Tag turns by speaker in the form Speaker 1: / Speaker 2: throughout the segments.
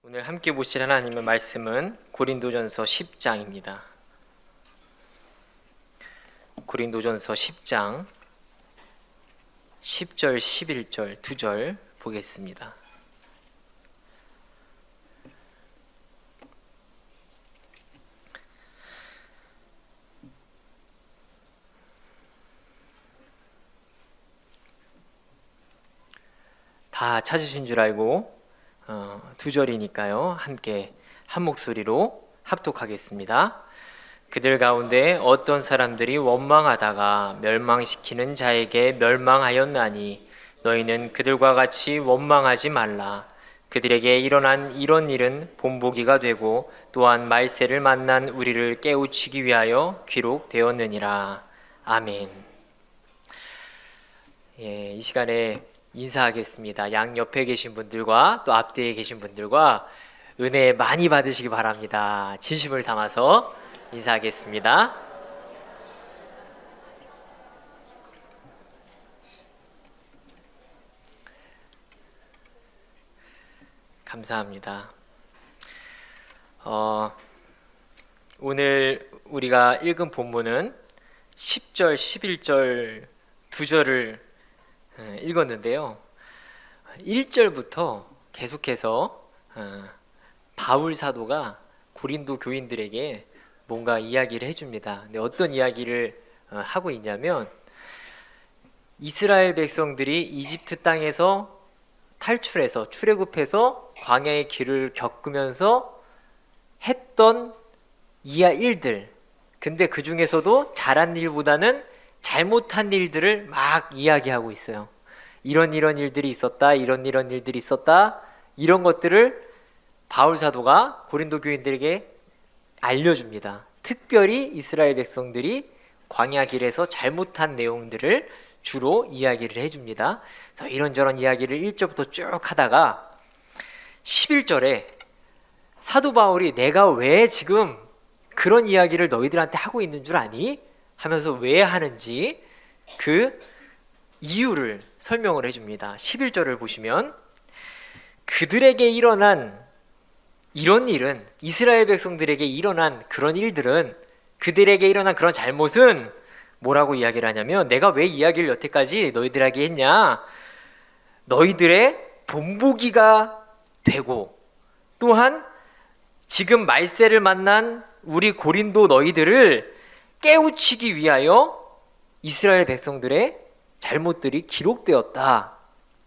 Speaker 1: 오늘 함께 보실 하나님의 말씀은 고린도전서 10장입니다. 고린도전서 10장 10절, 11절, 2절 보겠습니다. 다 찾으신 줄 알고 2절이니까요. 함께 한 목소리로 합독하겠습니다. 그들 가운데 어떤 사람들이 원망하다가 멸망시키는 자에게 멸망하였나니 너희는 그들과 같이 원망하지 말라. 그들에게 일어난 이런 일은 본보기가 되고 또한 말세를 만난 우리를 깨우치기 위하여 기록되었느니라. 아멘. 이 시간에 인사하겠습니다. 양 옆에 계신 분들과 또 앞뒤에 계신 분들과 은혜 많이 받으시기 바랍니다. 진심을 담아서 인사하겠습니다. 감사합니다. 오늘 우리가 읽은 본문은 10절, 11절 2절을 읽었는데요. 1절부터 계속해서 바울 사도가 고린도 교인들에게 뭔가 이야기를 해줍니다. 근데 어떤 이야기를 하고 있냐면 이스라엘 백성들이 이집트 땅에서 탈출해서 출애굽해서 광야의 길을 겪으면서 했던 일들, 근데 그 중에서도 잘한 일보다는 잘못한 일들을 막 이야기하고 있어요. 이런 일들이 있었다, 이런 일들이 있었다, 이런 것들을 바울 사도가 고린도 교인들에게 알려줍니다. 특별히 이스라엘 백성들이 광야 길에서 잘못한 내용들을 주로 이야기를 해줍니다. 그래서 이런저런 이야기를 1절부터 쭉 하다가 11절에 사도 바울이 내가 왜 지금 그런 이야기를 너희들한테 하고 있는 줄 아니? 하면서 왜 하는지 그 이유를 설명을 해줍니다. 11절을 보시면 그들에게 일어난 이런 일은, 이스라엘 백성들에게 일어난 그런 일들은, 그들에게 일어난 그런 잘못은 뭐라고 이야기를 하냐면 내가 왜 이야기를 여태까지 너희들에게 했냐, 너희들의 본보기가 되고 또한 지금 말세를 만난 우리 고린도 너희들을 깨우치기 위하여 이스라엘 백성들의 잘못들이 기록되었다.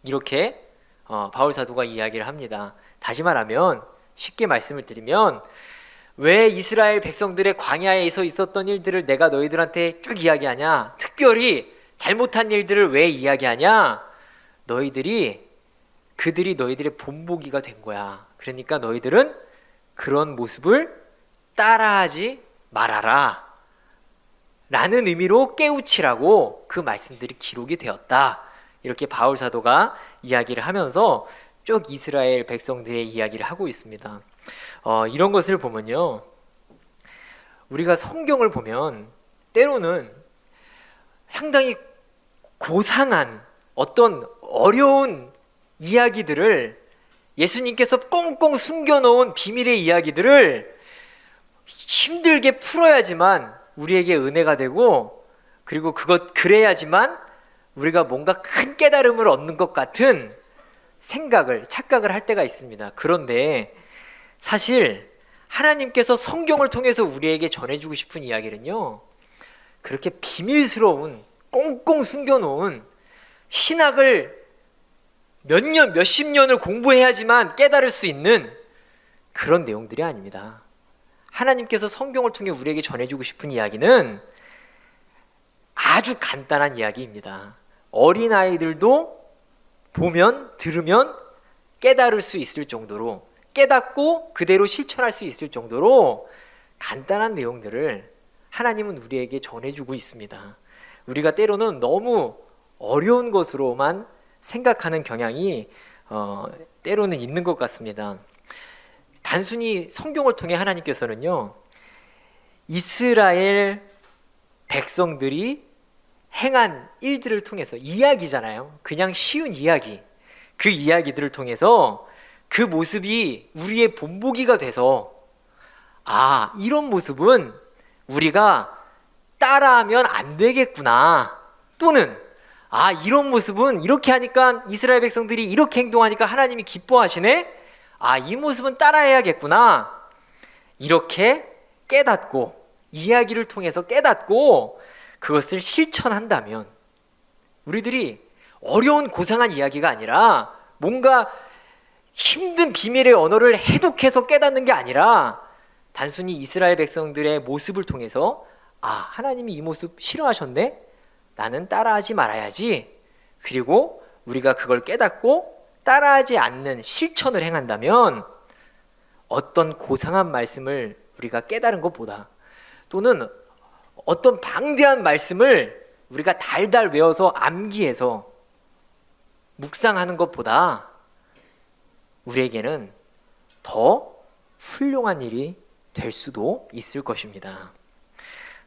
Speaker 1: 이렇게 바울 사도가 이야기를 합니다. 다시 말하면, 쉽게 말씀을 드리면, 왜 이스라엘 백성들의 광야에서 있었던 일들을 내가 너희들한테 쭉 이야기하냐, 특별히 잘못한 일들을 왜 이야기하냐, 그들이 너희들의 본보기가 된 거야. 그러니까 너희들은 그런 모습을 따라하지 말아라 라는 의미로 깨우치라고 그 말씀들이 기록이 되었다. 이렇게 바울 사도가 이야기를 하면서 쭉 이스라엘 백성들의 이야기를 하고 있습니다. 이런 것을 보면요, 우리가 성경을 보면 때로는 상당히 고상한 어떤 어려운 이야기들을, 예수님께서 꽁꽁 숨겨놓은 비밀의 이야기들을 힘들게 풀어야지만 우리에게 은혜가 되고, 그리고 그래야지만 우리가 뭔가 큰 깨달음을 얻는 것 같은 착각을 할 때가 있습니다. 그런데 사실 하나님께서 성경을 통해서 우리에게 전해주고 싶은 이야기는요, 그렇게 비밀스러운, 꽁꽁 숨겨놓은 신학을 몇십 년을 공부해야지만 깨달을 수 있는 그런 내용들이 아닙니다. 하나님께서 성경을 통해 우리에게 전해주고 싶은 이야기는 아주 간단한 이야기입니다. 어린아이들도 보면, 들으면 깨달을 수 있을 정도로, 깨닫고 그대로 실천할 수 있을 정도로 간단한 내용들을 하나님은 우리에게 전해주고 있습니다. 우리가 때로는 너무 어려운 것으로만 생각하는 경향이 때로는 있는 것 같습니다. 단순히 성경을 통해 하나님께서는요, 이스라엘 백성들이 행한 일들을 통해서, 이야기잖아요. 그냥 쉬운 이야기, 그 이야기들을 통해서 그 모습이 우리의 본보기가 돼서 이런 모습은 우리가 따라하면 안 되겠구나, 또는 이런 모습은 이렇게 하니까 이스라엘 백성들이 이렇게 행동하니까 하나님이 기뻐하시네, 이 모습은 따라해야겠구나, 이렇게 깨닫고, 이야기를 통해서 깨닫고 그것을 실천한다면, 우리들이 어려운 고상한 이야기가 아니라 뭔가 힘든 비밀의 언어를 해독해서 깨닫는 게 아니라 단순히 이스라엘 백성들의 모습을 통해서 하나님이 이 모습 싫어하셨네? 나는 따라하지 말아야지. 그리고 우리가 그걸 깨닫고 따라하지 않는 실천을 행한다면 어떤 고상한 말씀을 우리가 깨달은 것보다, 또는 어떤 방대한 말씀을 우리가 달달 외워서 암기해서 묵상하는 것보다 우리에게는 더 훌륭한 일이 될 수도 있을 것입니다.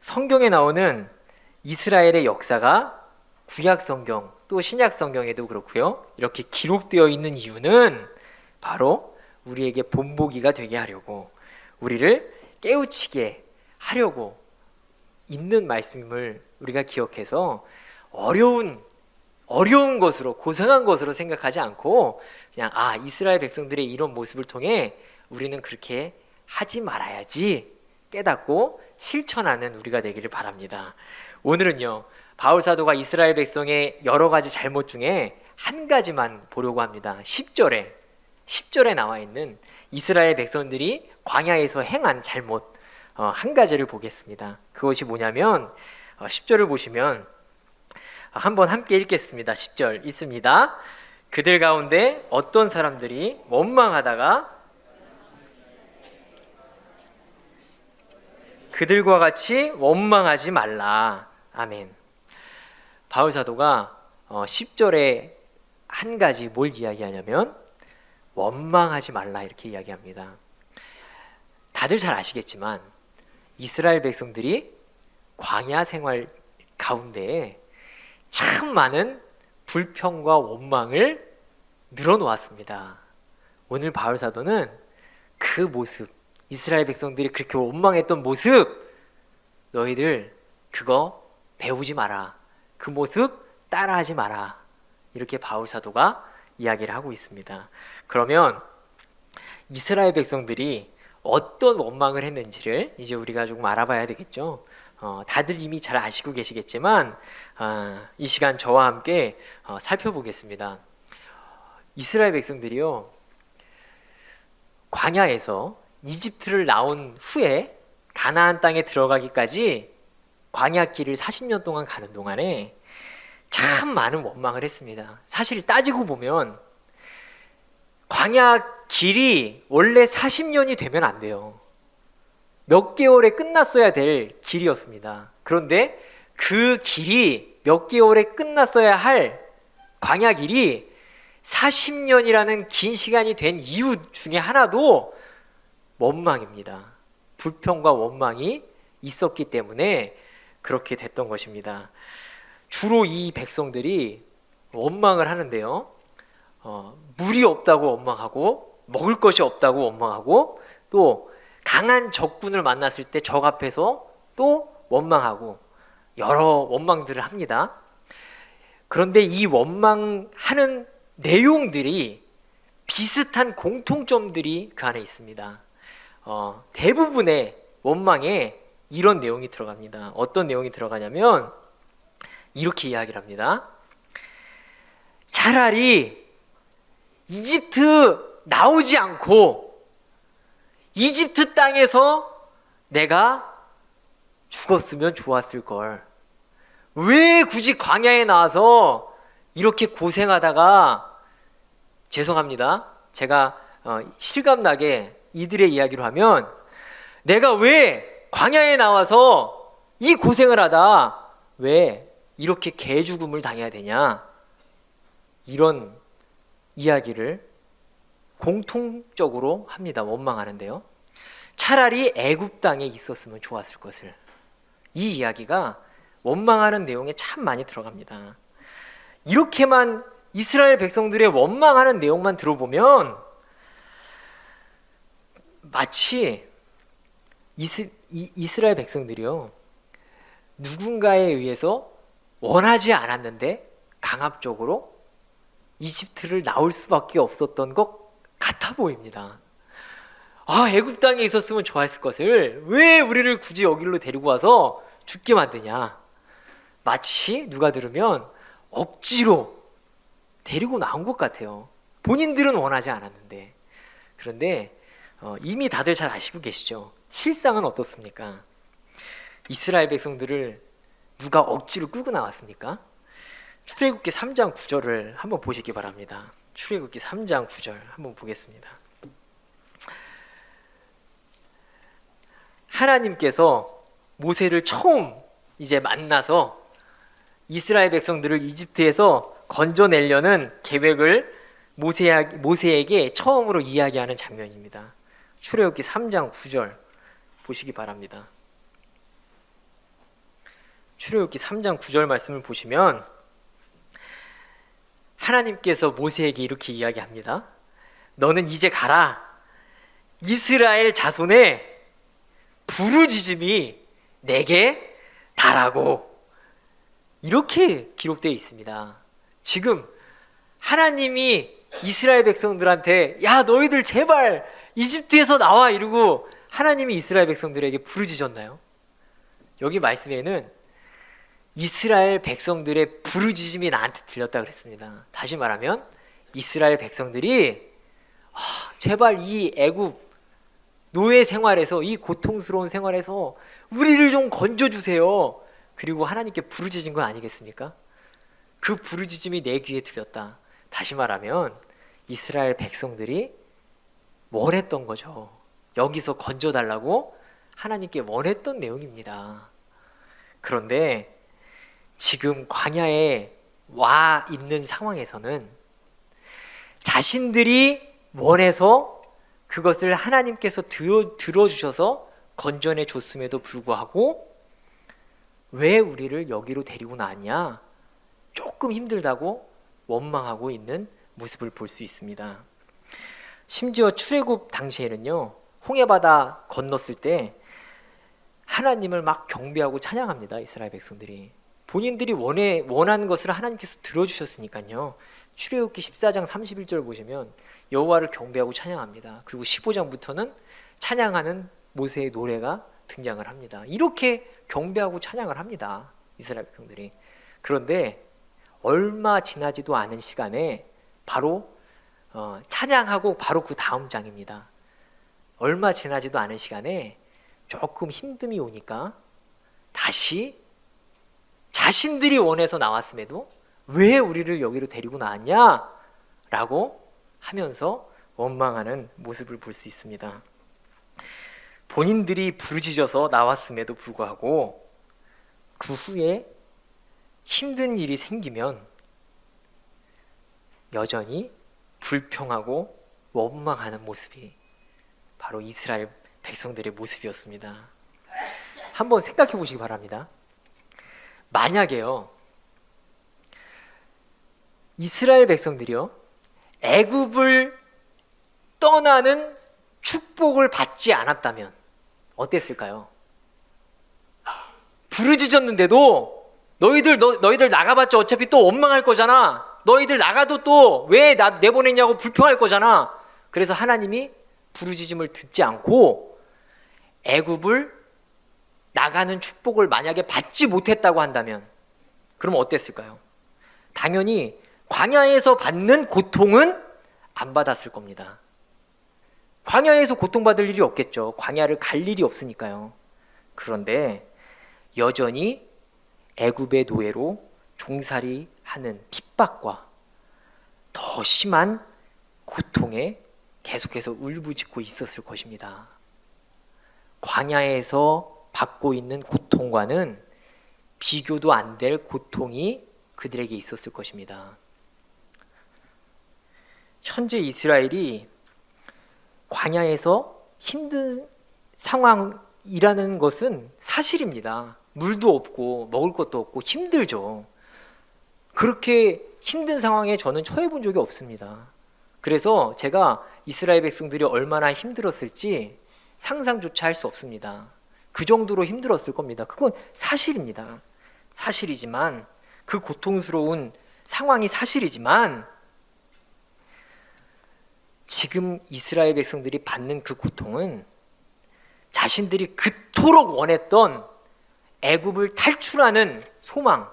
Speaker 1: 성경에 나오는 이스라엘의 역사가 구약 성경 또 신약 성경에도 그렇고요, 이렇게 기록되어 있는 이유는 바로 우리에게 본보기가 되게 하려고, 우리를 깨우치게 하려고 있는 말씀임을 우리가 기억해서 어려운 것으로, 고상한 것으로 생각하지 않고 그냥 이스라엘 백성들의 이런 모습을 통해 우리는 그렇게 하지 말아야지 깨닫고 실천하는 우리가 되기를 바랍니다. 오늘은요, 바울 사도가 이스라엘 백성의 여러 가지 잘못 중에 한 가지만 보려고 합니다. 10절에 나와 있는 이스라엘 백성들이 광야에서 행한 잘못 한 가지를 보겠습니다. 그것이 뭐냐면 10절을 보시면 한번 함께 읽겠습니다. 10절 있습니다. 그들 가운데 어떤 사람들이 원망하다가 그들과 같이 원망하지 말라. 아멘. 바울 사도가 10절에 한 가지 뭘 이야기하냐면 원망하지 말라, 이렇게 이야기합니다. 다들 잘 아시겠지만 이스라엘 백성들이 광야 생활 가운데 참 많은 불평과 원망을 늘어놓았습니다. 오늘 바울 사도는 그 모습, 이스라엘 백성들이 그렇게 원망했던 모습, 너희들 그거 배우지 마라, 그 모습 따라하지 마라, 이렇게 바울 사도가 이야기를 하고 있습니다. 그러면 이스라엘 백성들이 어떤 원망을 했는지를 이제 우리가 조금 알아봐야 되겠죠. 다들 이미 잘 아시고 계시겠지만 이 시간 저와 함께 살펴보겠습니다. 이스라엘 백성들이요, 광야에서 이집트를 나온 후에 가나안 땅에 들어가기까지 광야길을 40년 동안 가는 동안에 참 많은 원망을 했습니다. 사실 따지고 보면 광야 길이 원래 40년이 되면 안 돼요. 몇 개월에 끝났어야 될 길이었습니다. 그런데 그 길이 몇 개월에 끝났어야 할 광야 길이 40년이라는 긴 시간이 된 이유 중에 하나도 원망입니다. 불평과 원망이 있었기 때문에 그렇게 됐던 것입니다. 주로 이 백성들이 원망을 하는데요, 물이 없다고 원망하고, 먹을 것이 없다고 원망하고, 또 강한 적군을 만났을 때 적 앞에서 또 원망하고, 여러 원망들을 합니다. 그런데 이 원망하는 내용들이 비슷한 공통점들이 그 안에 있습니다. 대부분의 원망에 이런 내용이 들어갑니다. 어떤 내용이 들어가냐면 이렇게 이야기를 합니다. 차라리 이집트 나오지 않고 이집트 땅에서 내가 죽었으면 좋았을 걸. 왜 굳이 광야에 나와서 이렇게 고생하다가, 죄송합니다, 제가 실감나게 이들의 이야기로 하면, 내가 왜 광야에 나와서 이 고생을 하다 왜 이렇게 개죽음을 당해야 되냐, 이런 이야기를 공통적으로 합니다. 원망하는데요, 차라리 애굽 땅에 있었으면 좋았을 것을. 이 이야기가 원망하는 내용에 참 많이 들어갑니다. 이렇게만 이스라엘 백성들의 원망하는 내용만 들어보면 마치 이스라엘 백성들이요, 누군가에 의해서 원하지 않았는데 강압적으로 이집트를 나올 수밖에 없었던 것 같아 보입니다. 아, 애굽 땅에 있었으면 좋았을 것을 왜 우리를 굳이 여기로 데리고 와서 죽게 만드냐. 마치 누가 들으면 억지로 데리고 나온 것 같아요. 본인들은 원하지 않았는데. 그런데 이미 다들 잘 아시고 계시죠? 실상은 어떻습니까? 이스라엘 백성들을 누가 억지로 끌고 나왔습니까? 출애굽기 3장 9절을 한번 보시기 바랍니다. 출애굽기 3장 9절 한번 보겠습니다. 하나님께서 모세를 처음 이제 만나서 이스라엘 백성들을 이집트에서 건져내려는 계획을 모세에게 처음으로 이야기하는 장면입니다. 출애굽기 3장 9절 보시기 바랍니다. 출애굽기 3장 9절 말씀을 보시면 하나님께서 모세에게 이렇게 이야기합니다. 너는 이제 가라. 이스라엘 자손의 부르짖음이 내게 달하고. 이렇게 기록되어 있습니다. 지금 하나님이 이스라엘 백성들한테 야, 너희들 제발 이집트에서 나와 이러고 하나님이 이스라엘 백성들에게 부르짖었나요? 여기 말씀에는 이스라엘 백성들의 부르짖음이 나한테 들렸다 그랬습니다. 다시 말하면 이스라엘 백성들이 제발 이 애굽 노예 생활에서, 이 고통스러운 생활에서 우리를 좀 건져주세요. 그리고 하나님께 부르짖은 건 아니겠습니까? 그 부르짖음이 내 귀에 들렸다. 다시 말하면 이스라엘 백성들이 원했던 거죠. 여기서 건져달라고 하나님께 원했던 내용입니다. 그런데 지금 광야에 와 있는 상황에서는 자신들이 원해서 그것을 하나님께서 들어주셔서 건져내 줬음에도 불구하고 왜 우리를 여기로 데리고 나왔냐? 조금 힘들다고 원망하고 있는 모습을 볼 수 있습니다. 심지어 출애굽 당시에는요, 홍해바다 건넜을 때 하나님을 막 경배하고 찬양합니다. 이스라엘 백성들이 본인들이 원하는 것을 하나님께서 들어주셨으니까요. 출애굽기 14장 31절 보시면 여호와를 경배하고 찬양합니다. 그리고 15장부터는 찬양하는 모세의 노래가 등장을 합니다. 이렇게 경배하고 찬양을 합니다. 이스라엘 백성들이. 그런데 얼마 지나지도 않은 시간에 바로 찬양하고 바로 그 다음 장입니다. 얼마 지나지도 않은 시간에 조금 힘듦이 오니까 다시 자신들이 원해서 나왔음에도 왜 우리를 여기로 데리고 나왔냐? 라고 하면서 원망하는 모습을 볼 수 있습니다. 본인들이 부르짖어서 나왔음에도 불구하고 그 후에 힘든 일이 생기면 여전히 불평하고 원망하는 모습이 바로 이스라엘 백성들의 모습이었습니다. 한번 생각해 보시기 바랍니다. 만약에요, 이스라엘 백성들이요, 애굽을 떠나는 축복을 받지 않았다면 어땠을까요? 부르짖었는데도 너희들 나가봤자 어차피 또 원망할 거잖아. 너희들 나가도 또 왜 나 내보냈냐고 불평할 거잖아. 그래서 하나님이 부르짖음을 듣지 않고 애굽을 나가는 축복을 만약에 받지 못했다고 한다면 그럼 어땠을까요? 당연히 광야에서 받는 고통은 안 받았을 겁니다. 광야에서 고통받을 일이 없겠죠. 광야를 갈 일이 없으니까요. 그런데 여전히 애굽의 노예로 종살이하는 핍박과 더 심한 고통에 계속해서 울부짖고 있었을 것입니다. 광야에서 받고 있는 고통과는 비교도 안 될 고통이 그들에게 있었을 것입니다. 현재 이스라엘이 광야에서 힘든 상황이라는 것은 사실입니다. 물도 없고 먹을 것도 없고 힘들죠. 그렇게 힘든 상황에 저는 처해 본 적이 없습니다. 그래서 제가 이스라엘 백성들이 얼마나 힘들었을지 상상조차 할 수 없습니다. 그 정도로 힘들었을 겁니다. 그건 사실입니다. 사실이지만, 그 고통스러운 상황이 사실이지만, 지금 이스라엘 백성들이 받는 그 고통은 자신들이 그토록 원했던 애굽을 탈출하는 소망,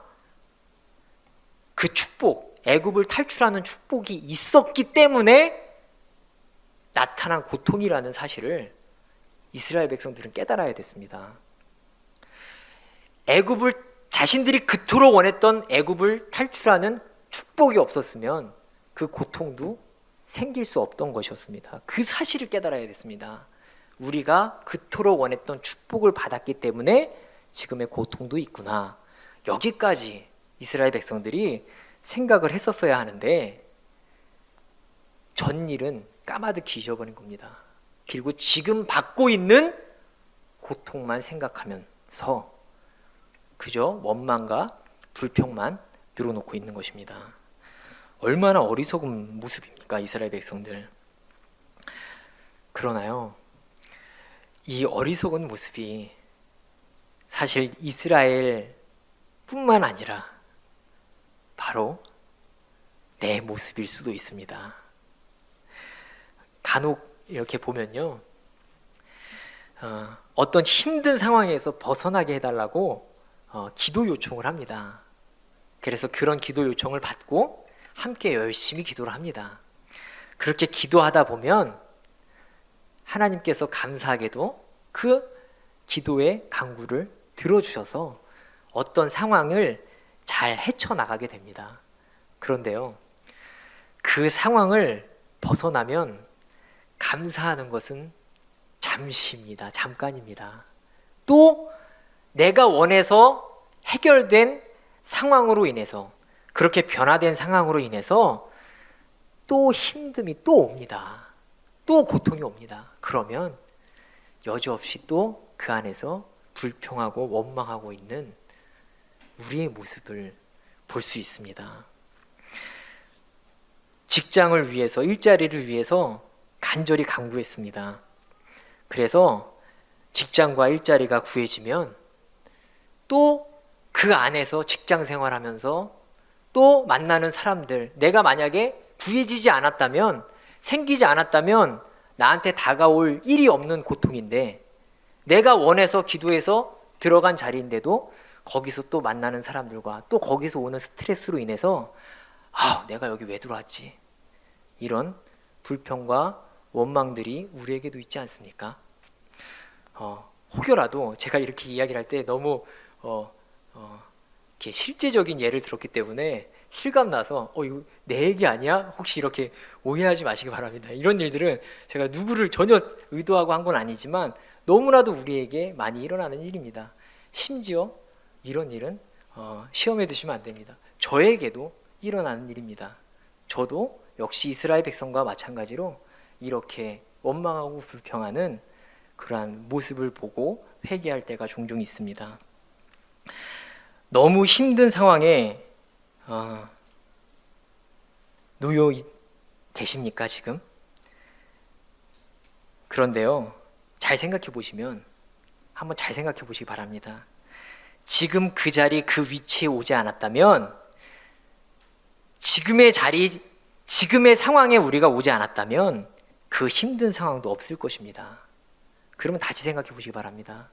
Speaker 1: 그 축복, 애굽을 탈출하는 축복이 있었기 때문에 나타난 고통이라는 사실을 이스라엘 백성들은 깨달아야 됐습니다. 자신들이 그토록 원했던 애굽을 탈출하는 축복이 없었으면 그 고통도 생길 수 없던 것이었습니다. 그 사실을 깨달아야 됐습니다. 우리가 그토록 원했던 축복을 받았기 때문에 지금의 고통도 있구나. 여기까지 이스라엘 백성들이 생각을 했었어야 하는데 전 일은 까마득히 잊어버린 겁니다. 그리고 지금 받고 있는 고통만 생각하면서 그저 원망과 불평만 늘어놓고 있는 것입니다. 얼마나 어리석은 모습입니까, 이스라엘 백성들. 그러나요, 이 어리석은 모습이 사실 이스라엘 뿐만 아니라 바로 내 모습일 수도 있습니다. 간혹 이렇게 보면요, 어떤 힘든 상황에서 벗어나게 해달라고 기도 요청을 합니다. 그래서 그런 기도 요청을 받고 함께 열심히 기도를 합니다. 그렇게 기도하다 보면 하나님께서 감사하게도 그 기도의 간구를 들어주셔서 어떤 상황을 잘 헤쳐나가게 됩니다. 그런데요, 그 상황을 벗어나면 감사하는 것은 잠시입니다. 잠깐입니다. 또 내가 원해서 해결된 상황으로 인해서, 그렇게 변화된 상황으로 인해서 또 힘듦이 또 옵니다. 또 고통이 옵니다. 그러면 여지없이 또 그 안에서 불평하고 원망하고 있는 우리의 모습을 볼 수 있습니다. 직장을 위해서, 일자리를 위해서 간절히 간구했습니다. 그래서 직장과 일자리가 구해지면 또 그 안에서 직장 생활하면서 또 만나는 사람들, 내가 만약에 구해지지 않았다면, 생기지 않았다면 나한테 다가올 일이 없는 고통인데, 내가 원해서 기도해서 들어간 자리인데도 거기서 또 만나는 사람들과 또 거기서 오는 스트레스로 인해서 내가 여기 왜 들어왔지? 이런 불평과 원망들이 우리에게도 있지 않습니까? 혹여라도 제가 이렇게 이야기를 할 때 너무 이렇게 실제적인 예를 들었기 때문에 실감나서 이거 내 얘기 아니야? 혹시 이렇게 오해하지 마시기 바랍니다. 이런 일들은 제가 누구를 전혀 의도하고 한 건 아니지만 너무나도 우리에게 많이 일어나는 일입니다. 심지어 이런 일은 시험에 드시면 안 됩니다. 저에게도 일어나는 일입니다. 저도 역시 이스라엘 백성과 마찬가지로 이렇게 원망하고 불평하는 그러한 모습을 보고 회개할 때가 종종 있습니다. 너무 힘든 상황에 놓여 계십니까, 지금? 그런데요, 잘 생각해 보시면, 한번 잘 생각해 보시기 바랍니다. 지금 그 자리, 그 위치에 오지 않았다면, 지금의 자리, 지금의 상황에 우리가 오지 않았다면 그 힘든 상황도 없을 것입니다. 그러면 다시 생각해 보시기 바랍니다.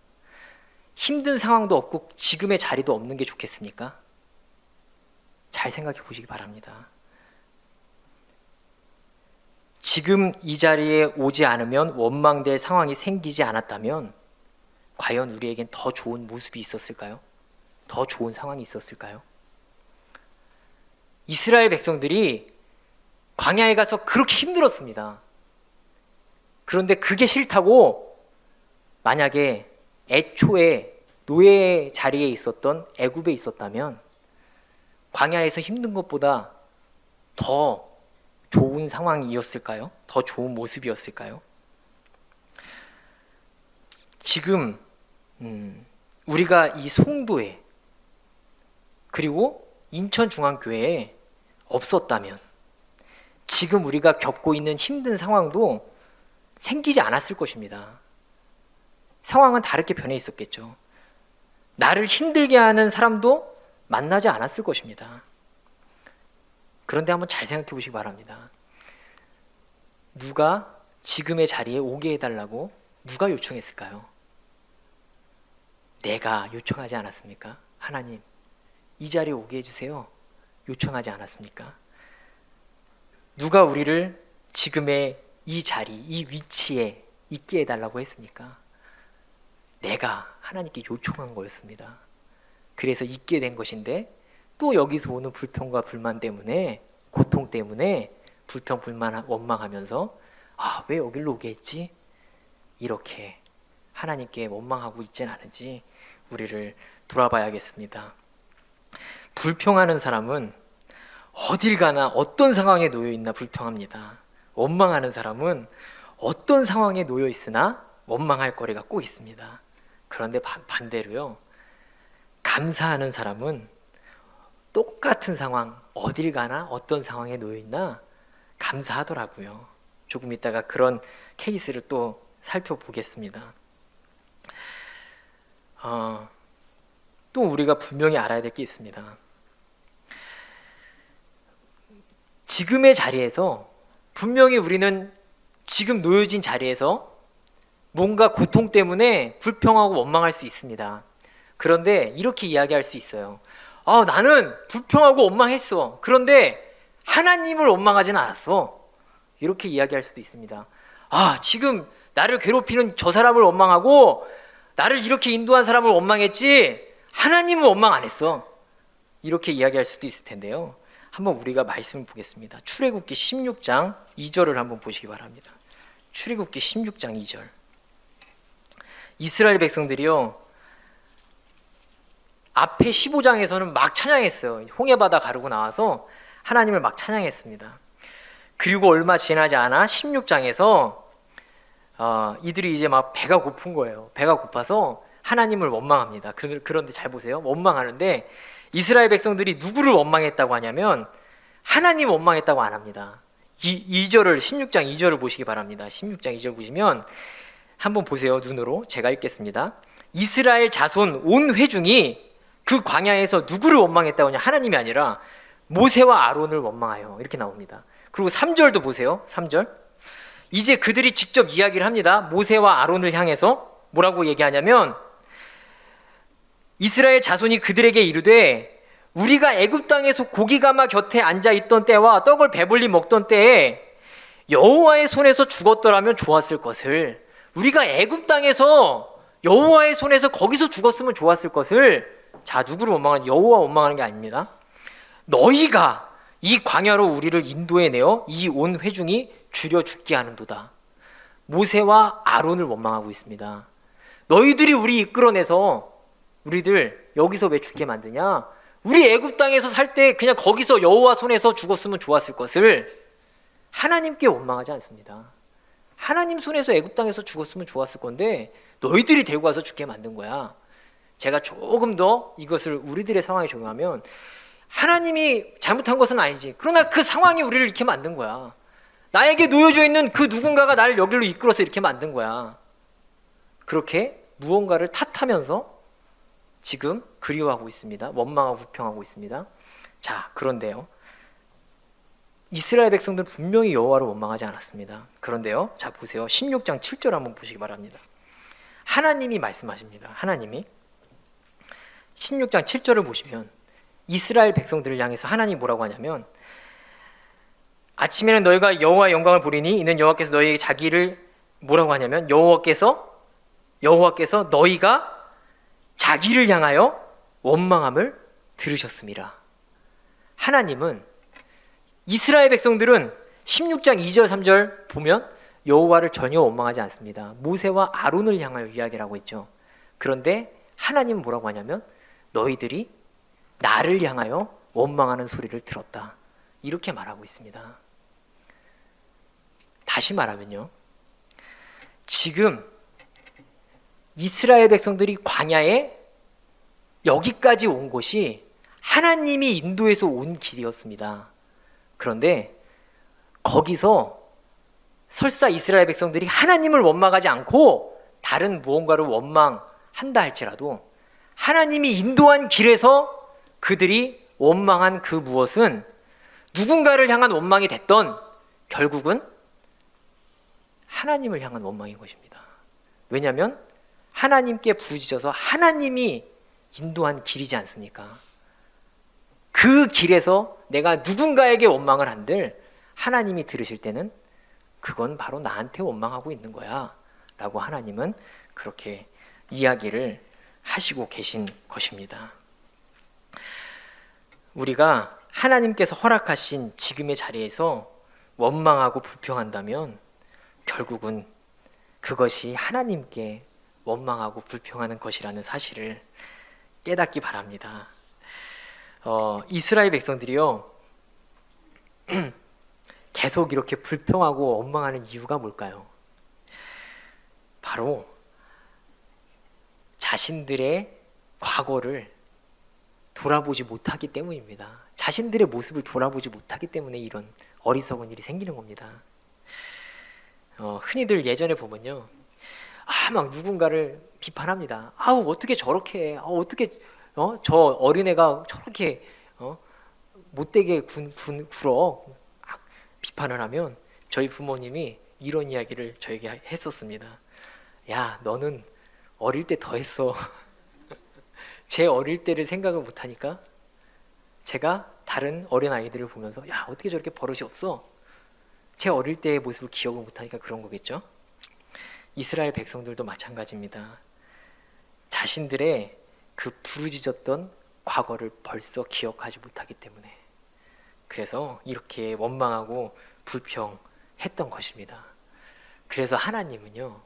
Speaker 1: 힘든 상황도 없고 지금의 자리도 없는 게 좋겠습니까? 잘 생각해 보시기 바랍니다. 지금 이 자리에 오지 않으면 원망될 상황이 생기지 않았다면 과연 우리에겐 더 좋은 모습이 있었을까요? 더 좋은 상황이 있었을까요? 이스라엘 백성들이 광야에 가서 그렇게 힘들었습니다. 그런데 그게 싫다고 만약에 애초에 노예 자리에 있었던 애굽에 있었다면 광야에서 힘든 것보다 더 좋은 상황이었을까요? 더 좋은 모습이었을까요? 지금 우리가 이 송도에 그리고 인천중앙교회에 없었다면 지금 우리가 겪고 있는 힘든 상황도 생기지 않았을 것입니다. 상황은 다르게 변해 있었겠죠. 나를 힘들게 하는 사람도 만나지 않았을 것입니다. 그런데 한번 잘 생각해 보시기 바랍니다. 누가 지금의 자리에 오게 해달라고 누가 요청했을까요? 내가 요청하지 않았습니까? 하나님, 이 자리에 오게 해주세요. 요청하지 않았습니까? 누가 우리를 지금의 이 자리, 이 위치에 있게 해달라고 했습니까? 내가 하나님께 요청한 거였습니다. 그래서 있게 된 것인데 또 여기서 오는 불평과 불만 때문에, 고통 때문에 불평, 불만, 원망하면서 왜 여기로 오게 했지? 이렇게 하나님께 원망하고 있지는 않은지 우리를 돌아봐야겠습니다. 불평하는 사람은 어딜 가나 어떤 상황에 놓여 있나 불평합니다. 원망하는 사람은 어떤 상황에 놓여 있으나 원망할 거리가 꼭 있습니다. 그런데 반대로요, 감사하는 사람은 똑같은 상황, 어딜 가나 어떤 상황에 놓여 있나 감사하더라고요. 조금 이따가 그런 케이스를 또 살펴보겠습니다. 또 우리가 분명히 알아야 될 게 있습니다. 지금의 자리에서 분명히 우리는 지금 놓여진 자리에서 뭔가 고통 때문에 불평하고 원망할 수 있습니다. 그런데 이렇게 이야기할 수 있어요. 나는 불평하고 원망했어. 그런데 하나님을 원망하지는 않았어. 이렇게 이야기할 수도 있습니다. 지금 나를 괴롭히는 저 사람을 원망하고 나를 이렇게 인도한 사람을 원망했지 하나님은 원망 안 했어. 이렇게 이야기할 수도 있을 텐데요. 한번 우리가 말씀을 보겠습니다. 출애굽기 16장 2절을 한번 보시기 바랍니다. 출애굽기 16장 2절. 이스라엘 백성들이요, 앞에 15장에서는 막 찬양했어요. 홍해바다 가르고 나와서 하나님을 막 찬양했습니다. 그리고 얼마 지나지 않아 16장에서 이들이 이제 막 배가 고픈 거예요. 배가 고파서 하나님을 원망합니다. 그런데 잘 보세요. 원망하는데 이스라엘 백성들이 누구를 원망했다고 하냐면 하나님 원망했다고 안 합니다. 2절을 16장 2절을 보시기 바랍니다. 16장 2절 보시면 한번 보세요. 눈으로 제가 읽겠습니다. 이스라엘 자손 온 회중이 그 광야에서 누구를 원망했다고 하냐, 하나님이 아니라 모세와 아론을 원망하여, 이렇게 나옵니다. 그리고 3절도 보세요. 3절. 이제 그들이 직접 이야기를 합니다. 모세와 아론을 향해서 뭐라고 얘기하냐면 이스라엘 자손이 그들에게 이르되 우리가 애굽 땅에서 고기가마 곁에 앉아 있던 때와 떡을 배불리 먹던 때에 여호와의 손에서 죽었더라면 좋았을 것을, 우리가 애굽 땅에서 여호와의 손에서 거기서 죽었으면 좋았을 것을, 자, 누구를 원망하는, 여호와 원망하는 게 아닙니다. 너희가 이 광야로 우리를 인도해내어 이 온 회중이 줄여 죽게 하는도다. 모세와 아론을 원망하고 있습니다. 너희들이 우리 이끌어내서 우리들 여기서 왜 죽게 만드냐? 우리 애굽 땅에서 살 때 그냥 거기서 여호와 손에서 죽었으면 좋았을 것을 하나님께 원망하지 않습니다. 하나님 손에서 애굽 땅에서 죽었으면 좋았을 건데 너희들이 데리고 와서 죽게 만든 거야. 제가 조금 더 이것을 우리들의 상황에 적용하면 하나님이 잘못한 것은 아니지. 그러나 그 상황이 우리를 이렇게 만든 거야. 나에게 놓여져 있는 그 누군가가 나를 여기로 이끌어서 이렇게 만든 거야. 그렇게 무언가를 탓하면서 지금 그리워하고 있습니다. 원망하고 불평하고 있습니다. 자, 그런데요, 이스라엘 백성들은 분명히 여호와를 원망하지 않았습니다. 그런데요, 자 보세요. 16장 7절 한번 보시기 바랍니다. 하나님이 말씀하십니다. 하나님이 16장 7절을 보시면 이스라엘 백성들을 향해서 하나님이 뭐라고 하냐면 아침에는 너희가 여호와의 영광을 보리니 이는 여호와께서 너희에게 자기를, 뭐라고 하냐면 여호와께서 너희가 자기를 향하여 원망함을 들으셨습니다. 하나님은, 이스라엘 백성들은 16장 2절 3절 보면 여호와를 전혀 원망하지 않습니다. 모세와 아론을 향하여 이야기를 하고 있죠. 그런데 하나님은 뭐라고 하냐면 너희들이 나를 향하여 원망하는 소리를 들었다, 이렇게 말하고 있습니다. 다시 말하면요, 지금 이스라엘 백성들이 광야에 여기까지 온 곳이 하나님이 인도해서 온 길이었습니다. 그런데 거기서 설사 이스라엘 백성들이 하나님을 원망하지 않고 다른 무언가를 원망한다 할지라도 하나님이 인도한 길에서 그들이 원망한 그 무엇은 누군가를 향한 원망이 됐던 결국은 하나님을 향한 원망인 것입니다. 왜냐하면 하나님께 부르짖어서 하나님이 인도한 길이지 않습니까? 그 길에서 내가 누군가에게 원망을 한들 하나님이 들으실 때는 그건 바로 나한테 원망하고 있는 거야 라고 하나님은 그렇게 이야기를 하시고 계신 것입니다. 우리가 하나님께서 허락하신 지금의 자리에서 원망하고 불평한다면 결국은 그것이 하나님께 원망하고 불평하는 것이라는 사실을 깨닫기 바랍니다. 이스라엘 백성들이요 계속 이렇게 불평하고 원망하는 이유가 뭘까요? 바로 자신들의 과거를 돌아보지 못하기 때문입니다. 자신들의 모습을 돌아보지 못하기 때문에 이런 어리석은 일이 생기는 겁니다. 흔히들 예전에 보면요, 막 누군가를 비판합니다. 어떻게 저렇게 해? 어떻게 저 어린애가 저렇게 못되게 굴어? 비판을 하면 저희 부모님이 이런 이야기를 저에게 했었습니다. 야, 너는 어릴 때 더 했어. 제 어릴 때를 생각을 못하니까 제가 다른 어린 아이들을 보면서 야, 어떻게 저렇게 버릇이 없어? 제 어릴 때의 모습을 기억을 못하니까 그런 거겠죠? 이스라엘 백성들도 마찬가지입니다. 자신들의 그 부르짖었던 과거를 벌써 기억하지 못하기 때문에 그래서 이렇게 원망하고 불평했던 것입니다. 그래서 하나님은요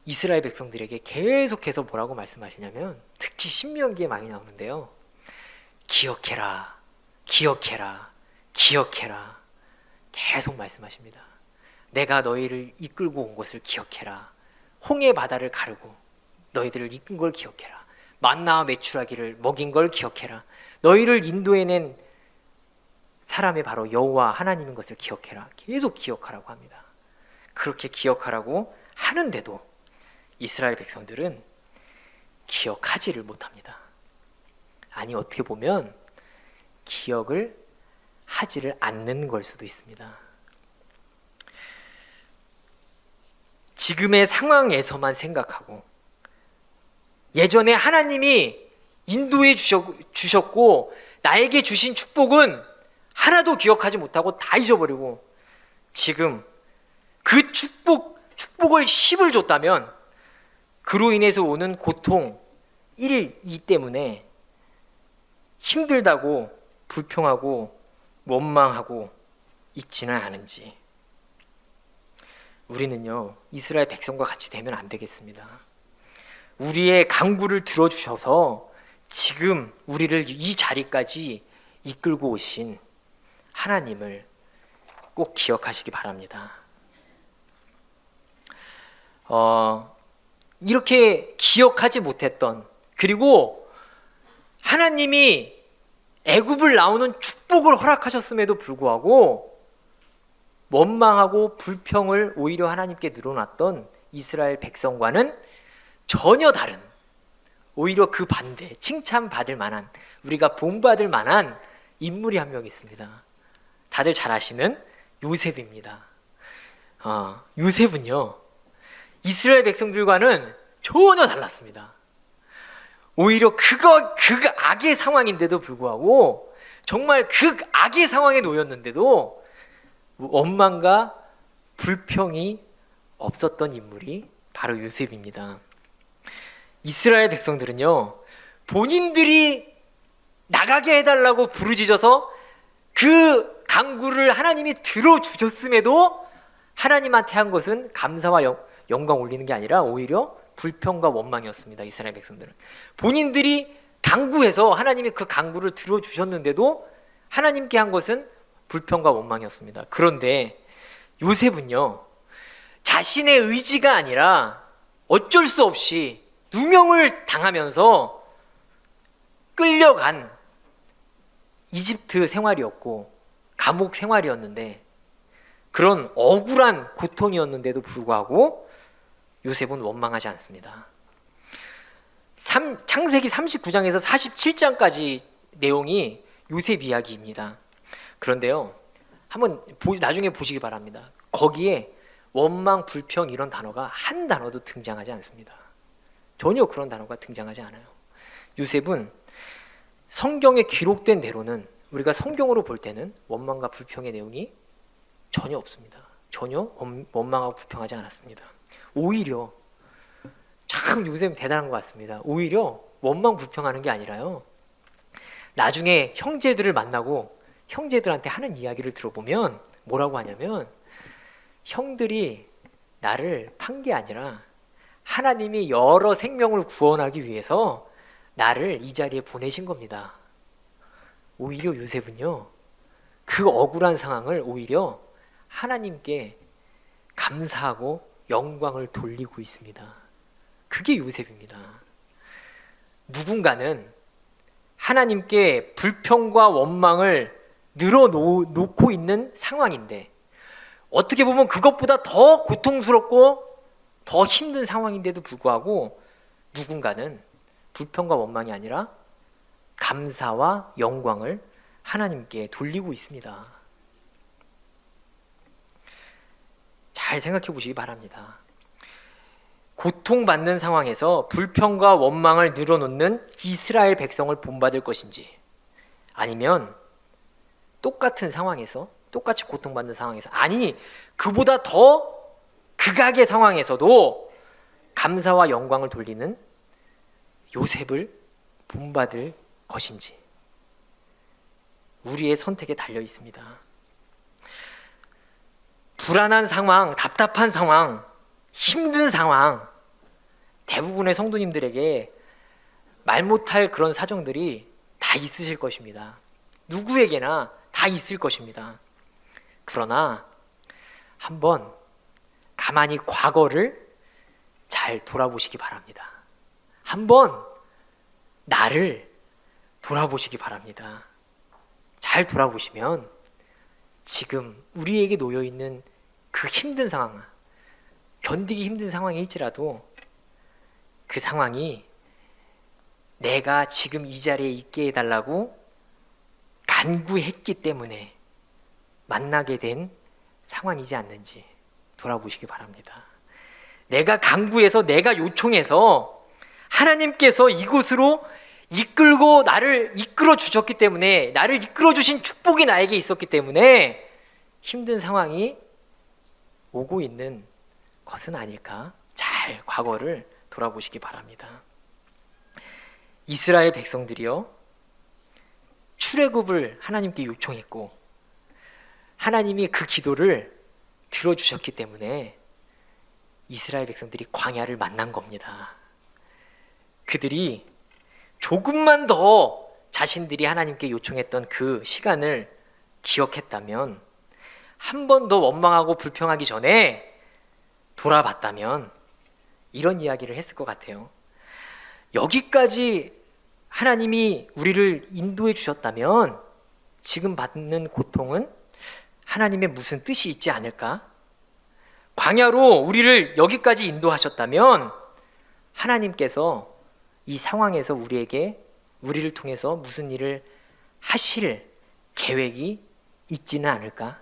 Speaker 1: 이스라엘 백성들에게 계속해서 뭐라고 말씀하시냐면 특히 신명기에 많이 나오는데요, 기억해라, 기억해라, 기억해라 계속 말씀하십니다. 내가 너희를 이끌고 온 것을 기억해라. 홍해 바다를 가르고 너희들을 이끈 걸 기억해라. 만나와 메추라기를 먹인 걸 기억해라. 너희를 인도해낸 사람이 바로 여호와 하나님인 것을 기억해라. 계속 기억하라고 합니다. 그렇게 기억하라고 하는데도 이스라엘 백성들은 기억하지를 못합니다. 아니, 어떻게 보면 기억을 하지를 않는 걸 수도 있습니다. 지금의 상황에서만 생각하고 예전에 하나님이 인도해 주셨고 나에게 주신 축복은 하나도 기억하지 못하고 다 잊어버리고 지금 그 축복을 10을 줬다면 그로 인해서 오는 고통 1, 2 때문에 힘들다고 불평하고 원망하고 있지는 않은지 우리는요 이스라엘 백성과 같이 되면 안 되겠습니다. 우리의 간구를 들어주셔서 지금 우리를 이 자리까지 이끌고 오신 하나님을 꼭 기억하시기 바랍니다. 이렇게 기억하지 못했던, 그리고 하나님이 애굽을 나오는 축복을 허락하셨음에도 불구하고 원망하고 불평을 오히려 하나님께 늘어놨던 이스라엘 백성과는 전혀 다른, 오히려 그 반대, 칭찬받을 만한, 우리가 본받을 만한 인물이 한 명 있습니다. 다들 잘 아시는 요셉입니다. 요셉은요 이스라엘 백성들과는 전혀 달랐습니다. 오히려 그 악의 상황인데도 불구하고, 정말 그 악의 상황에 놓였는데도 원망과 불평이 없었던 인물이 바로 요셉입니다. 이스라엘 백성들은요 본인들이 나가게 해달라고 부르짖어서 그 간구를 하나님이 들어주셨음에도 하나님한테 한 것은 감사와 영광 올리는 게 아니라 오히려 불평과 원망이었습니다. 이스라엘 백성들은 본인들이 간구해서 하나님이 그 간구를 들어주셨는데도 하나님께 한 것은 불평과 원망이었습니다. 그런데 요셉은요 자신의 의지가 아니라 어쩔 수 없이 누명을 당하면서 끌려간 이집트 생활이었고 감옥 생활이었는데, 그런 억울한 고통이었는데도 불구하고 요셉은 원망하지 않습니다. 창세기 39장에서 47장까지 내용이 요셉 이야기입니다. 그런데요, 한번 나중에 보시기 바랍니다. 거기에 원망, 불평 이런 단어가 한 단어도 등장하지 않습니다. 전혀 그런 단어가 등장하지 않아요. 요셉은 성경에 기록된 대로는, 우리가 성경으로 볼 때는 원망과 불평의 내용이 전혀 없습니다. 전혀 원망하고 불평하지 않았습니다. 오히려 참 요셉 대단한 것 같습니다. 오히려 원망 불평하는 게 아니라요, 나중에 형제들을 만나고 형제들한테 하는 이야기를 들어보면 뭐라고 하냐면, 형들이 나를 판 게 아니라 하나님이 여러 생명을 구원하기 위해서 나를 이 자리에 보내신 겁니다. 오히려 요셉은요, 그 억울한 상황을 오히려 하나님께 감사하고 영광을 돌리고 있습니다. 그게 요셉입니다. 누군가는 하나님께 불평과 원망을 늘어놓고 있는 상황인데, 어떻게 보면 그것보다 더 고통스럽고 더 힘든 상황인데도 불구하고 누군가는 불평과 원망이 아니라 감사와 영광을 하나님께 돌리고 있습니다. 잘 생각해 보시기 바랍니다. 고통받는 상황에서 불평과 원망을 늘어놓는 이스라엘 백성을 본받을 것인지, 아니면 똑같은 상황에서, 똑같이 고통받는 상황에서, 아니 그보다 더 극악의 상황에서도 감사와 영광을 돌리는 요셉을 본받을 것인지, 우리의 선택에 달려 있습니다. 불안한 상황, 답답한 상황, 힘든 상황, 대부분의 성도님들에게 말 못할 그런 사정들이 다 있으실 것입니다. 누구에게나 다 있을 것입니다. 그러나 한번 가만히 과거를 잘 돌아보시기 바랍니다. 한번 나를 돌아보시기 바랍니다. 잘 돌아보시면 지금 우리에게 놓여있는 그 힘든 상황, 견디기 힘든 상황일지라도 그 상황이 내가 지금 이 자리에 있게 해달라고 간구했기 때문에 만나게 된 상황이지 않는지 돌아보시기 바랍니다. 내가 간구해서, 내가 요청해서 하나님께서 이곳으로 이끌고 나를 이끌어 주셨기 때문에, 나를 이끌어 주신 축복이 나에게 있었기 때문에 힘든 상황이 오고 있는 것은 아닐까? 잘 과거를 돌아보시기 바랍니다. 이스라엘 백성들이요, 출애굽을 하나님께 요청했고 하나님이 그 기도를 들어주셨기 때문에 이스라엘 백성들이 광야를 만난 겁니다. 그들이 조금만 더 자신들이 하나님께 요청했던 그 시간을 기억했다면, 한 번 더 원망하고 불평하기 전에 돌아봤다면 이런 이야기를 했을 것 같아요. 여기까지 하나님이 우리를 인도해 주셨다면 지금 받는 고통은 하나님의 무슨 뜻이 있지 않을까? 광야로 우리를 여기까지 인도하셨다면 하나님께서 이 상황에서 우리를 통해서 무슨 일을 하실 계획이 있지는 않을까?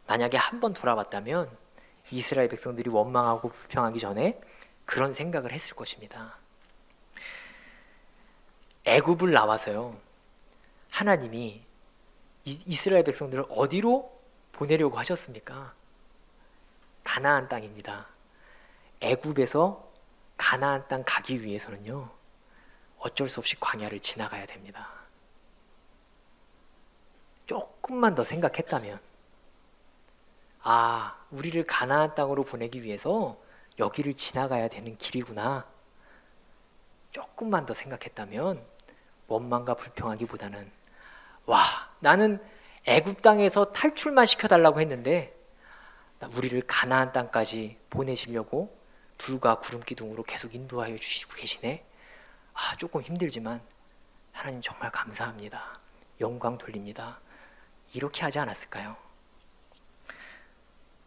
Speaker 1: 만약에 한 번 돌아봤다면 이스라엘 백성들이 원망하고 불평하기 전에 그런 생각을 했을 것입니다. 애굽을 나와서요, 하나님이 이스라엘 백성들을 어디로 보내려고 하셨습니까? 가나안 땅입니다. 애굽에서 가나안 땅 가기 위해서는요, 어쩔 수 없이 광야를 지나가야 됩니다. 조금만 더 생각했다면, 아, 우리를 가나안 땅으로 보내기 위해서 여기를 지나가야 되는 길이구나, 조금만 더 생각했다면 원망과 불평하기보다는, 와, 나는 애굽 땅에서 탈출만 시켜달라고 했는데 우리를 가나안 땅까지 보내시려고 불과 구름 기둥으로 계속 인도하여 주시고 계시네. 아, 조금 힘들지만 하나님 정말 감사합니다. 영광 돌립니다. 이렇게 하지 않았을까요?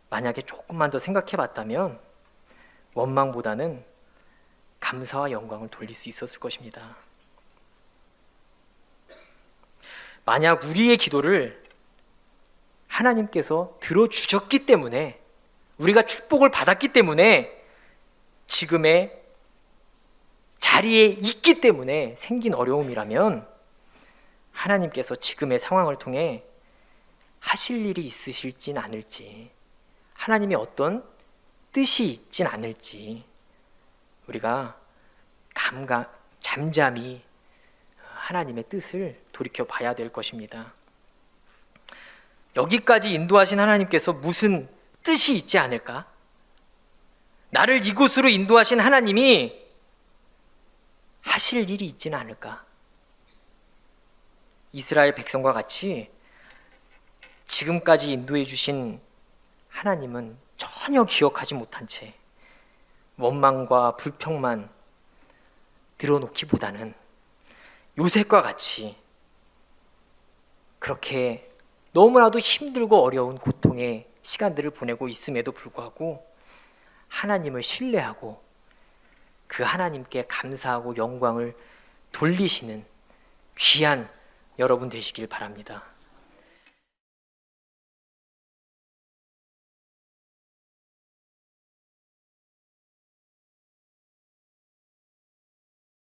Speaker 1: 만약에 조금만 더 생각해 봤다면 원망보다는 감사와 영광을 돌릴 수 있었을 것입니다. 만약 우리의 기도를 하나님께서 들어주셨기 때문에, 우리가 축복을 받았기 때문에, 지금의 자리에 있기 때문에 생긴 어려움이라면 하나님께서 지금의 상황을 통해 하실 일이 있으실진 않을지, 하나님의 어떤 뜻이 있진 않을지 우리가 잠잠히 하나님의 뜻을 돌이켜 봐야 될 것입니다. 여기까지 인도하신 하나님께서 무슨 뜻이 있지 않을까? 나를 이곳으로 인도하신 하나님이 하실 일이 있지는 않을까? 이스라엘 백성과 같이 지금까지 인도해 주신 하나님은 전혀 기억하지 못한 채 원망과 불평만 늘어놓기보다는 요셉과 같이 그렇게 너무나도 힘들고 어려운 고통의 시간들을 보내고 있음에도 불구하고 하나님을 신뢰하고 그 하나님께 감사하고 영광을 돌리시는 귀한 여러분 되시길 바랍니다.